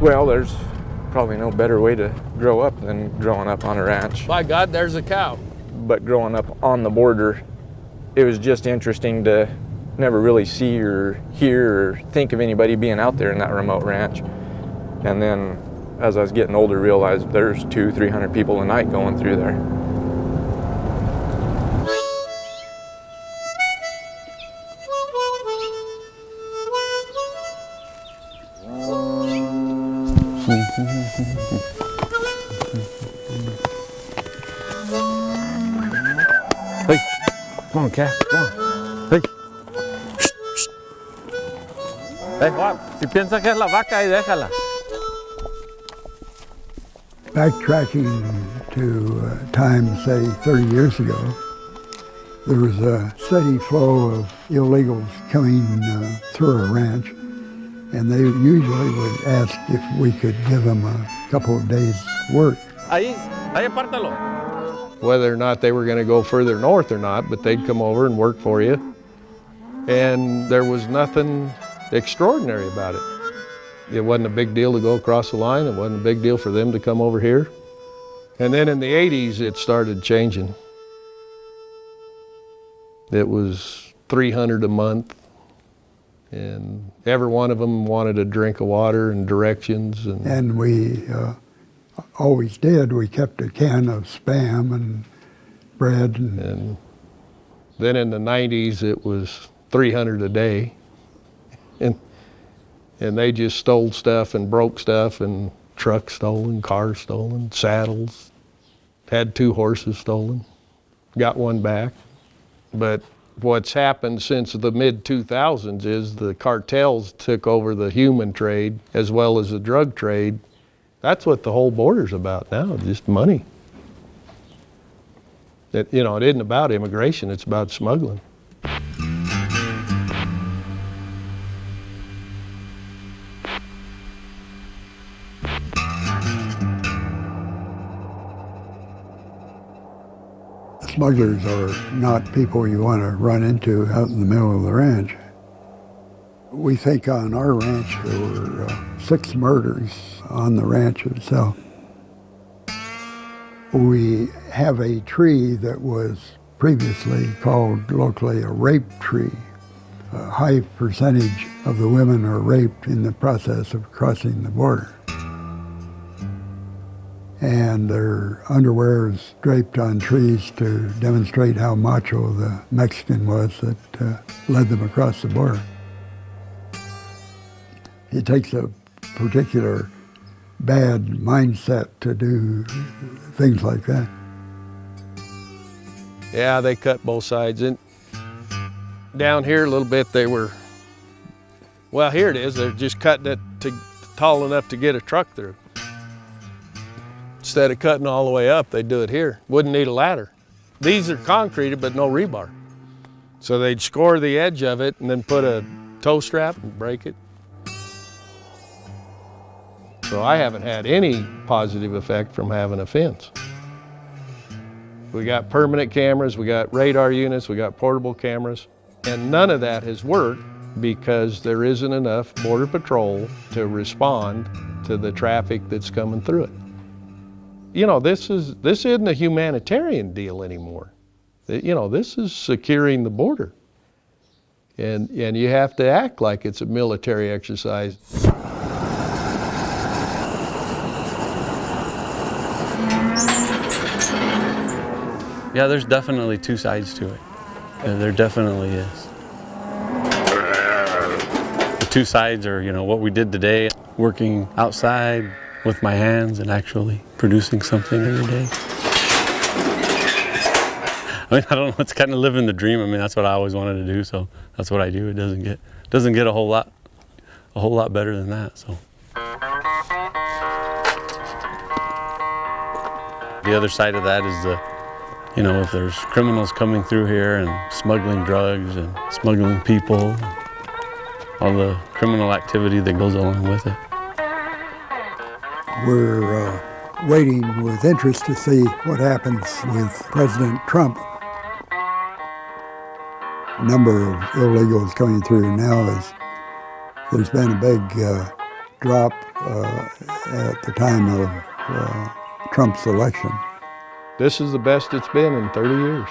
Well, there's probably no better way to grow up than growing up on a ranch. By God, there's a cow. But growing up on the border, it was just interesting to never really see or hear or think of anybody being out there in that remote ranch. And then as I was getting older, realized there's 200-300 people a night going through there. Hey, come on, cat, come on. Hey. Hey, Juan, si piensas que es la vaca, ahí déjala. Backtracking to time, say, 30 years ago, there was a steady flow of illegals coming through our ranch, and they usually would ask if we could give them a couple of days' work. Ahí apártalo. Whether or not they were going to go further north or not, but they'd come over and work for you. And there was nothing extraordinary about it. It wasn't a big deal to go across the line. It wasn't a big deal for them to come over here. And then in the 80s, it started changing. It was $300 a month, and every one of them wanted a drink of water and directions. And we always did. We kept a can of Spam and bread. And then in the 90s, it was $300 a day. And they just stole stuff and broke stuff, and trucks stolen, cars stolen, saddles. Had 2 horses stolen, got one back. But what's happened since the mid-2000s is the cartels took over the human trade as well as the drug trade. That's what the whole border's about now, just money. It isn't about immigration, it's about smuggling. Smugglers are not people you want to run into out in the middle of the ranch. We think on our ranch there were 6 murders on the ranch itself. We have a tree that was previously called locally a rape tree. A high percentage of the women are raped in the process of crossing the border. And their underwear is draped on trees to demonstrate how macho the Mexican was that led them across the border. It takes a particular bad mindset to do things like that. Yeah, they cut both sides. And down here a little bit, they were, well, here it is. They're just cutting it tall enough to get a truck through. Instead of cutting all the way up, they do it here. Wouldn't need a ladder. These are concreted, but no rebar. So they'd score the edge of it and then put a toe strap and break it. So I haven't had any positive effect from having a fence. We got permanent cameras, we got radar units, we got portable cameras, and none of that has worked because there isn't enough Border Patrol to respond to the traffic that's coming through it. This isn't a humanitarian deal anymore. This is securing the border. And you have to act like it's a military exercise. Yeah, there's definitely 2 sides to it. There definitely is. The 2 sides are, what we did today, working outside with my hands and actually producing something every day. I don't know, it's kind of living the dream. That's what I always wanted to do, so that's what I do. It doesn't get a whole lot better than that, so. The other side of that is if there's criminals coming through here and smuggling drugs and smuggling people, all the criminal activity that goes along with it. We're waiting with interest to see what happens with President Trump. The number of illegals coming through now there's been a big drop at the time of Trump's election. This is the best it's been in 30 years.